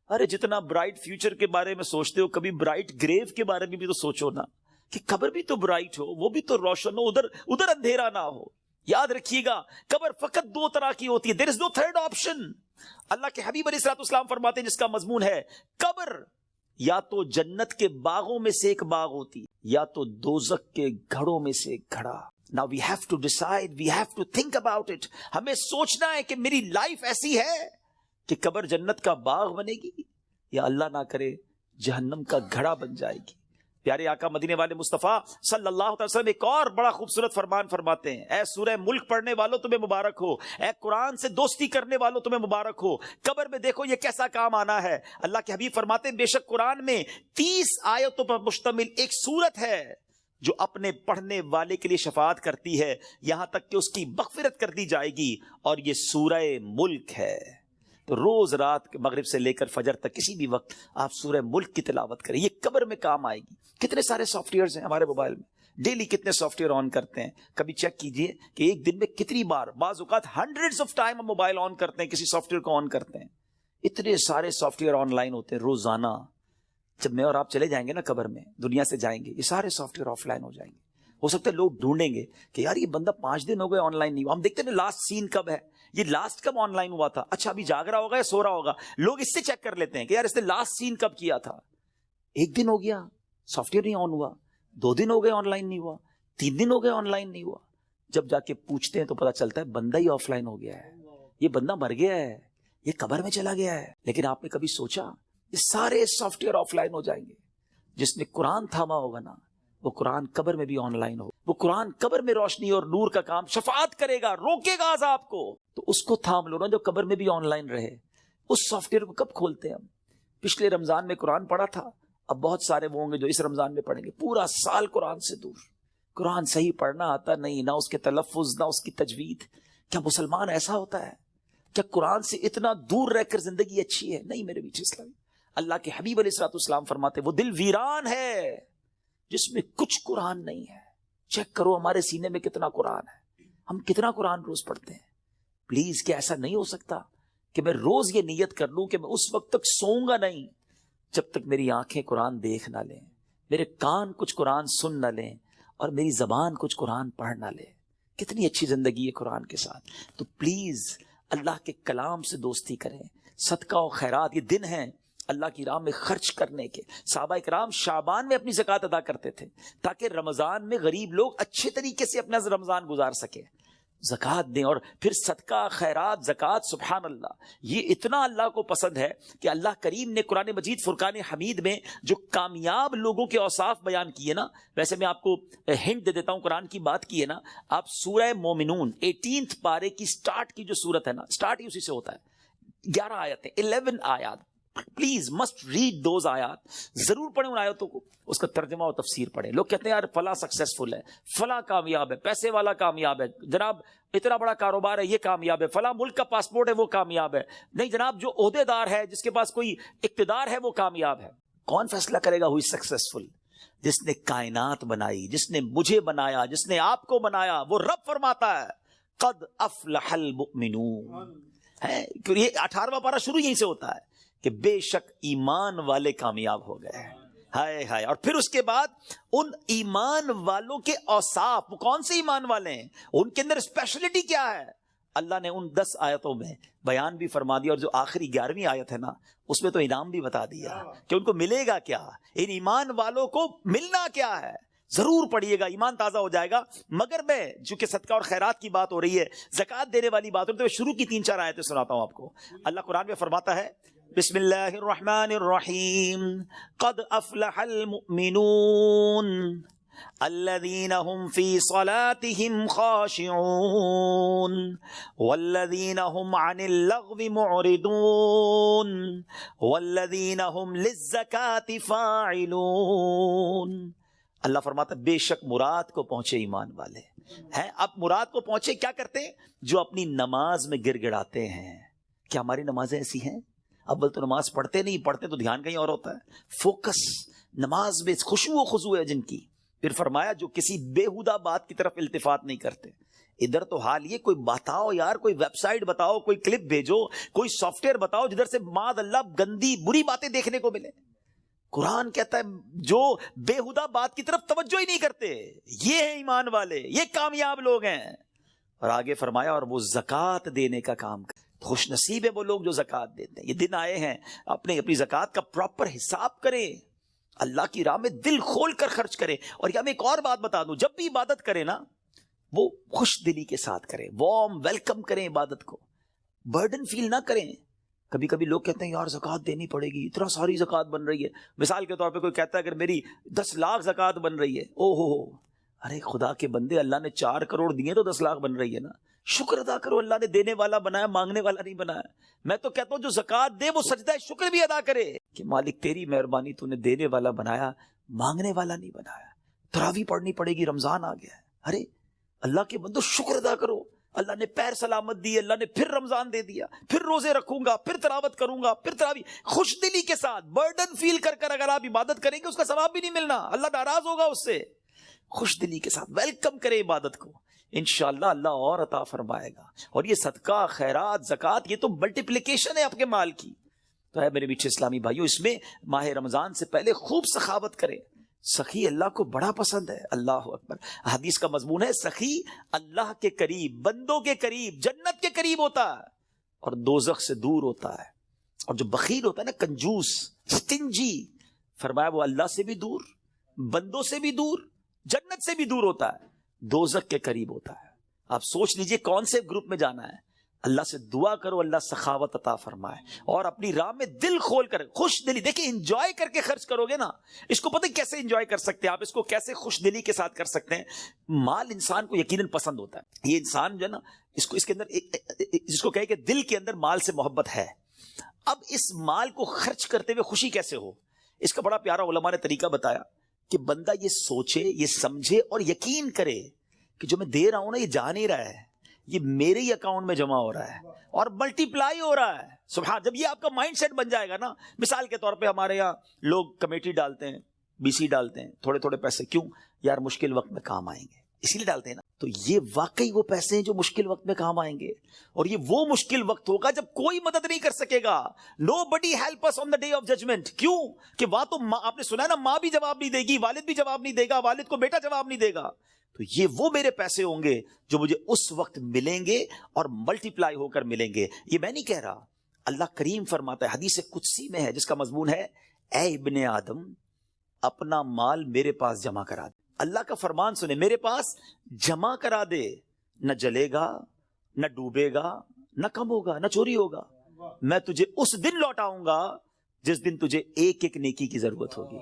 ارے جتنا برائٹ فیوچر کے بارے میں سوچتے ہو کبھی برائٹ گریو کے بارے میں بھی تو سوچو نا، کہ قبر بھی تو برائٹ ہو، وہ بھی تو روشن ہو، ادھر اندھیرا نہ ہو. یاد رکھیے گا قبر فقط 2 طرح کی ہوتی ہے. دیر از نو تھرڈ آپشن. اللہ کے حبیب علیہ الصلوۃ والسلام فرماتے ہیں جس کا مضمون ہے قبر یا تو جنت کے باغوں میں سے ایک باغ ہوتی یا تو دوزخ کے گھڑوں میں سے ایک گھڑا. Now we have to decide, we have to think about it. ہمیں سوچنا ہے کہ میری لائف ایسی ہے کہ قبر جنت کا باغ بنے گی یا اللہ نہ کرے جہنم کا گھڑا بن جائے گی. پیارے آقا مدینے والے مصطفیٰ صلی اللہ علیہ وسلم ایک اور بڑا خوبصورت فرمان فرماتے ہیں. اے سورہ ملک پڑھنے والوں تمہیں مبارک ہو، اے قرآن سے دوستی کرنے والوں تمہیں مبارک ہو. قبر میں دیکھو یہ کیسا کام آنا ہے. اللہ کے حبیب فرماتے ہیں بے شک قرآن میں 30 آیتوں پر مشتمل ایک سورت ہے جو اپنے پڑھنے والے کے لیے شفاعت کرتی ہے یہاں تک کہ اس کی مغفرت کر دی جائے گی، اور یہ سورہ ملک ہے. تو روز رات مغرب سے لے کر فجر تک کسی بھی وقت آپ سورہ ملک کی تلاوت کریں، یہ قبر میں کام آئے گی. کتنے سارے سافٹ ویئرز ہیں ہمارے موبائل میں، ڈیلی کتنے سافٹ ویئر آن کرتے ہیں. کبھی چیک کیجئے کہ ایک دن میں کتنی بار، بعض اوقات ہنڈریڈز آف ٹائم ہم موبائل آن کرتے ہیں، کسی سافٹ ویئر کو آن کرتے ہیں. اتنے سارے سافٹ ویئر آن لائن ہوتے ہیں روزانہ. جب میں اور آپ چلے جائیں گے نا قبر میں، دنیا سے جائیں گے، یہ سارے سافٹ ویئر آف لائن ہو جائیں گے. ہو سکتا ہے لوگ ڈھونڈیں گے کہ یار یہ بندہ 5 دن ہو گئے آن لائن نہیں ہوا, ہم دیکھتے ہیں لاسٹ سین کب ہے, یہ لاسٹ کب آن لائن ہوا تھا, اچھا ابھی جاگ رہا ہوگا یا سو رہا ہوگا, لوگ اس سے چیک کر لیتے ہیں کہ یار اس نے لاسٹ سین کب کیا تھا. 1 دن ہو گیا سافٹ ویئر نہیں آن ہوا, 2 دن ہو گئے آن لائن نہیں ہوا, 3 دن ہو گئے آن لائن نہیں ہوا. جب جا کے پوچھتے ہیں تو پتا چلتا ہے بندہ ہی آف لائن ہو گیا ہے, یہ بندہ مر گیا ہے, یہ قبر میں چلا گیا ہے. لیکن آپ نے کبھی سوچا یہ سارے سافٹ ویئر آف لائن ہو جائیں گے, جس نے قرآن تھاما ہوگا نا وہ قرآن قبر میں بھی آن لائن ہو, وہ قرآن قبر میں روشنی اور نور کا کام شفاعت کرے گا, روکے گا عذاب کو, تو اس کو تھام لو نا جو قبر میں بھی آن لائن رہے. اس سافٹ ویئر کو کب کھولتے ہیں ہم؟ پچھلے رمضان میں قرآن پڑھا تھا, اب بہت سارے وہ ہوں گے جو اس رمضان میں پڑھیں گے پورا سال قرآن سے دور, قرآن صحیح پڑھنا آتا نہیں, نہ اس کے تلفظ نہ اس کی تجوید. کیا مسلمان ایسا ہوتا ہے؟ کیا قرآن سے اتنا دور رہ کر زندگی اچھی ہے؟ نہیں میرے بیچ اسلام. اللہ کے حبیب علیہ الصلوۃ والسلام فرماتے وہ دل ویران ہے جس میں کچھ قرآن نہیں ہے. چیک کرو ہمارے سینے میں کتنا قرآن ہے, ہم کتنا قرآن روز پڑھتے ہیں. پلیز کیا ایسا نہیں ہو سکتا کہ میں روز یہ نیت کر لوں کہ میں اس وقت تک سوؤں گا نہیں جب تک میری آنکھیں قرآن دیکھ نہ لیں, میرے کان کچھ قرآن سن نہ لیں, اور میری زبان کچھ قرآن پڑھ نہ لے. کتنی اچھی زندگی ہے قرآن کے ساتھ. تو پلیز اللہ کے کلام سے دوستی کریں. صدقہ و خیرات یہ دن ہیں اللہ کی راہ میں خرچ کرنے کے. صحابہ اکرام شعبان میں اپنی زکوٰۃ ادا کرتے تھے تاکہ رمضان میں غریب لوگ اچھے طریقے سے اپنا رمضان گزار سکے. زکوٰۃ دیں, اور پھر صدقہ خیرات زکوٰۃ, سبحان اللہ, یہ اتنا اللہ کو پسند ہے کہ اللہ کریم نے قرآن مجید فرقان حمید میں جو کامیاب لوگوں کے اوصاف بیان کیے نا, ویسے میں آپ کو ہنٹ دے دیتا ہوں, قرآن کی بات کی ہے نا, آپ سورہ مومنون 18 پارے کی سٹارٹ کی جو سورت ہے نا, سٹارٹ ہی اسی سے ہوتا ہے, 11 آیتیں, 11 آیات. پلیز مسٹ ریڈ دوز آیات, ضرور پڑھیں ان آیاتوں کو, اس کا ترجمہ و تفسیر پڑھیں. لوگ کہتے ہیں یار فلاں سکسیسفل ہے, فلاں کامیاب ہے, پیسے والا کامیاب ہے, جناب اتنا بڑا کاروبار ہے یہ کامیاب ہے, فلاں ملک کا پاسپورٹ ہے وہ کامیاب ہے. نہیں جناب, جو عہدے دار ہے, جس کے پاس کوئی اقتدار ہے وہ کامیاب ہے. کون فیصلہ کرے گا ہوئی سکسیسفل؟ جس نے کائنات بنائی, جس نے مجھے بنایا, جس نے آپ کو بنایا, وہ رب فرماتا ہے قد افلح المؤمنون ہے. یہ 18واں پارہ شروع یہیں سے ہوتا ہے کہ بے شک ایمان والے کامیاب ہو گئے. ہائے ہائے. اور پھر اس کے بعد ان ایمان والوں کے اوصاف, وہ کون سے ایمان والے ہیں, ان کے اندر اسپیشلٹی کیا ہے, اللہ نے ان 10 آیتوں میں بیان بھی فرما دیا. اور جو آخری 11ویں آیت ہے نا, اس میں تو انعام بھی بتا دیا کہ ان کو ملے گا کیا, ان ایمان والوں کو ملنا کیا ہے. ضرور پڑھیے گا, ایمان تازہ ہو جائے گا. مگر میں چونکہ صدقہ اور خیرات کی بات ہو رہی ہے, زکوٰۃ دینے والی بات ہو رہی ہے, تو میں شروع کی 3-4 آیتیں سناتا ہوں آپ کو. اللہ قرآن میں فرماتا ہے بسم اللہ الرحمن الرحیم قد افلح المؤمنون الذین هم فی صلاتهم خاشعون والذین هم عن اللغو معرضون والذین هم للزکاة فاعلون. اللہ فرماتا بے شک مراد کو پہنچے ایمان والے ہیں. اب مراد کو پہنچے کیا کرتے ہیں؟ جو اپنی نماز میں گر گڑاتے ہیں. کیا ہماری نمازیں ایسی ہیں؟ اول تو نماز پڑھتے نہیں, پڑھتے تو دھیان کہیں اور ہوتا ہے. فوکس نماز میں خشوع و خضوع ہے جن کی. پھر فرمایا جو کسی بیہودہ بات کی طرف التفات نہیں کرتے. ادھر تو حال یہ, کوئی بتاؤ یار, کوئی ویب سائٹ بتاؤ, کوئی کلپ بھیجو, کوئی سافٹ ویئر بتاؤ جدھر سے معاذ اللہ گندی بری باتیں دیکھنے کو ملے. قرآن کہتا ہے جو بیہودہ بات کی طرف توجہ ہی نہیں کرتے, یہ ہیں ایمان والے, یہ کامیاب لوگ ہیں. اور آگے فرمایا اور وہ زکوٰۃ دینے کا کام کرتے. خوش نصیب ہے وہ لوگ جو زکوٰۃ دیتے ہیں. یہ دن آئے ہیں اپنی زکوٰۃ کا پراپر حساب کریں, اللہ کی راہ میں دل کھول کر خرچ کریں. اور یہ میں ایک اور بات بتا دوں, جب بھی عبادت کریں نا وہ خوش دلی کے ساتھ کریں, وارم ویلکم کریں عبادت کو, برڈن فیل نہ کریں. کبھی کبھی لوگ کہتے ہیں یار زکوٰۃ دینی پڑے گی, اتنا ساری زکوٰۃ بن رہی ہے. مثال کے طور پہ کوئی کہتا ہے اگر میری 10 لاکھ زکوٰۃ بن رہی ہے, او ہو, ارے خدا کے بندے, اللہ نے 4 کروڑ دیے تو 10 لاکھ بن رہی ہے نا. شکر ادا کرو, اللہ نے دینے والا بنایا, مانگنے والا نہیں بنایا. میں تو کہتا ہوں جو زکوٰۃ دے وہ سجدہ شکر بھی ادا کرے کہ مالک تیری مہربانی, تو نے دینے والا بنایا, مانگنے والا نہیں بنایا. تراویح پڑھنی پڑے گی, رمضان آ گیا ہے. ارے اللہ کے بندو شکر ادا کرو, اللہ نے پیر سلامت دی, اللہ نے پھر رمضان دے دیا, پھر روزے رکھوں گا, پھر تلاوت کروں گا, پھر تراویح. خوش دلی کے ساتھ برڈن فیل کر کر اگر آپ عبادت کریں گے اس کا ثواب بھی نہیں ملنا, اللہ ناراض ہوگا اس سے. خوش دلی کے ساتھ ویلکم کریں عبادت کو, انشاءاللہ اللہ اور عطا فرمائے گا. اور یہ صدقہ خیرات زکوٰۃ یہ تو ملٹیپلیکیشن ہے آپ کے مال کی. تو ہے میرے میٹھے اسلامی بھائیوں, اس میں ماہ رمضان سے پہلے خوب سخاوت کریں, سخی اللہ کو بڑا پسند ہے. اللہ اکبر. حدیث کا مضمون ہے سخی اللہ کے قریب، بندوں کے قریب، جنت کے قریب ہوتا ہے اور دوزخ سے دور ہوتا ہے. اور جو بخیل ہوتا ہے نا، کنجوس، سٹنجی، فرمایا وہ اللہ سے بھی دور، بندوں سے بھی دور، جنت سے بھی دور ہوتا ہے، دوزخ کے قریب ہوتا ہے. آپ سوچ لیجئے کون سے گروپ میں جانا ہے. اللہ سے دعا کرو اللہ سخاوت عطا فرمائے اور اپنی راہ میں دل کھول کر، خوش دلی. دیکھیں انجوائے کر کے خرچ کرو گے نا، اس کو پتہ کیسے انجوائے کر سکتے ہیں آپ، اس کو کیسے خوش دلی کے ساتھ کر سکتے ہیں. مال انسان کو یقیناً پسند ہوتا ہے. یہ انسان جو ہے نا، اس کے اندر جس کو کہے کہ دل کے اندر مال سے محبت ہے. اب اس مال کو خرچ کرتے ہوئے خوشی کیسے ہو، اس کا بڑا پیارا علماء نے طریقہ بتایا کہ بندہ یہ سوچے، یہ سمجھے اور یقین کرے کہ جو میں دے رہا ہوں نا، یہ جا نہیں رہا ہے، یہ میرے ہی اکاؤنٹ میں جمع ہو رہا ہے اور ملٹی پلائی ہو رہا ہے. سبحان. جب یہ آپ کا مائنڈ سیٹ بن جائے گا نا، مثال کے طور پہ ہمارے یہاں لوگ کمیٹی ڈالتے ہیں، بی سی ڈالتے ہیں، تھوڑے تھوڑے پیسے. کیوں یار؟ مشکل وقت میں کام آئیں گے، اسی لیے ڈالتے ہیں نا. تو یہ واقعی وہ پیسے ہیں جو مشکل وقت میں کام آئیں گے، اور یہ وہ مشکل وقت ہوگا جب کوئی مدد نہیں کر سکے گا. Nobody help us on the day of judgement. کیوں کہ وہاں تو آپ نے سنا ہے نا، ماں بھی جواب نہیں دے گی، والد بھی جواب نہیں دے گا، والد کو بیٹا جواب نہیں دے گا. تو یہ وہ میرے پیسے ہوں گے جو مجھے اس وقت ملیں گے اور ملٹی پلائی ہو کر ملیں گے. یہ میں نہیں کہہ رہا، اللہ کریم فرماتا ہے، حدیث قدسی میں ہے جس کا مضمون ہے اے ابن آدم اپنا مال میرے پاس جمع کرا دے. اللہ کا فرمان سنے، میرے پاس جمع کرا دے، نہ جلے گا، نہ ڈوبے گا، نہ کم ہوگا، نہ چوری ہوگا. میں تجھے اس دن لوٹاؤں گا جس دن تجھے ایک ایک نیکی کی ضرورت ہوگی.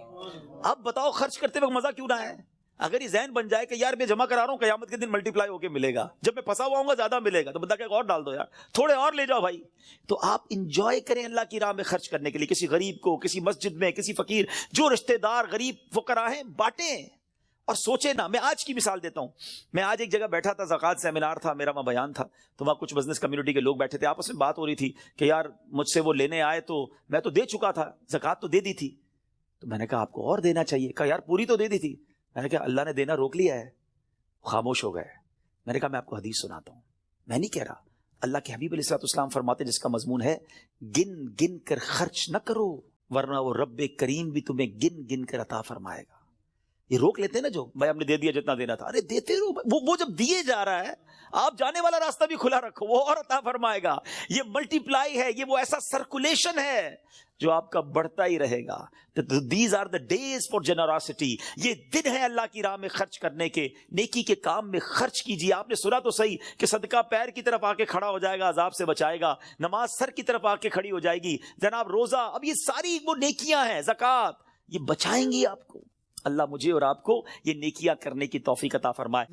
اب بتاؤ خرچ کرتے وقت مزہ کیوں نہ ہے؟ اگر یہ ذہن بن جائے کہ یار میں جمع کرا رہا ہوں، قیامت کے دن ملٹی پلائی ہو کے ملے گا، جب میں پھنسا ہوا ہوں گا زیادہ ملے گا، تو بندہ کہ اور ڈال دو یار، تھوڑے اور لے جاؤ بھائی. تو آپ انجوائے کریں اللہ کی راہ میں خرچ کرنے کے لیے. کسی غریب کو، کسی مسجد میں، کسی فقیر، جو رشتہ دار غریب فقراء ہیں، بانٹیں اور سوچے نا. میں آج کی مثال دیتا ہوں. میں آج ایک جگہ بیٹھا تھا، زکوٰۃ سیمینار تھا میرا، وہاں بیان تھا، تو وہاں کچھ بزنس کمیونٹی کے لوگ بیٹھے تھے، آپس میں بات ہو رہی تھی کہ یار مجھ سے وہ لینے آئے تو میں تو دے چکا تھا، زکوٰۃ تو دے دی تھی. تو میں نے کہا آپ کو اور دینا چاہیے. کہا یار پوری تو دے دی تھی. میں نے کہا اللہ نے دینا روک لیا ہے. خاموش ہو گئے. میں نے کہا میں آپ کو حدیث سناتا ہوں، میں نہیں کہہ رہا. اللہ کے حبیب علیہ السلام فرماتے ہیں جس کا مضمون ہے گن گن کر خرچ نہ کرو ورنہ وہ رب کریم بھی تمہیں گن گن کر عطا فرمائے گا. یہ روک لیتے ہیں نا، جو بھائی ہم نے دے دیا جتنا دینا تھا، ارے دیتے رہو. وہ جب دیے جا رہا ہے، آپ جانے والا راستہ بھی کھلا رکھو، وہ اور عطا فرمائے گا. یہ ملٹی پلائی ہے، یہ وہ ایسا سرکولیشن ہے جو آپ کا بڑھتا ہی رہے گا. These are the days for generosity. یہ دن ہے اللہ کی راہ میں خرچ کرنے کے، نیکی کے کام میں خرچ کیجیے. آپ نے سنا تو صحیح کہ صدقہ پیر کی طرف آ کے کھڑا ہو جائے گا، عذاب سے بچائے گا. نماز سر کی طرف آ کے کھڑی ہو جائے گی. جناب روزہ، اب یہ ساری وہ نیکیاں ہیں، زکوٰۃ، یہ بچائیں گی آپ کو. اللہ مجھے اور آپ کو یہ نیکیاں کرنے کی توفیق عطا فرمائے.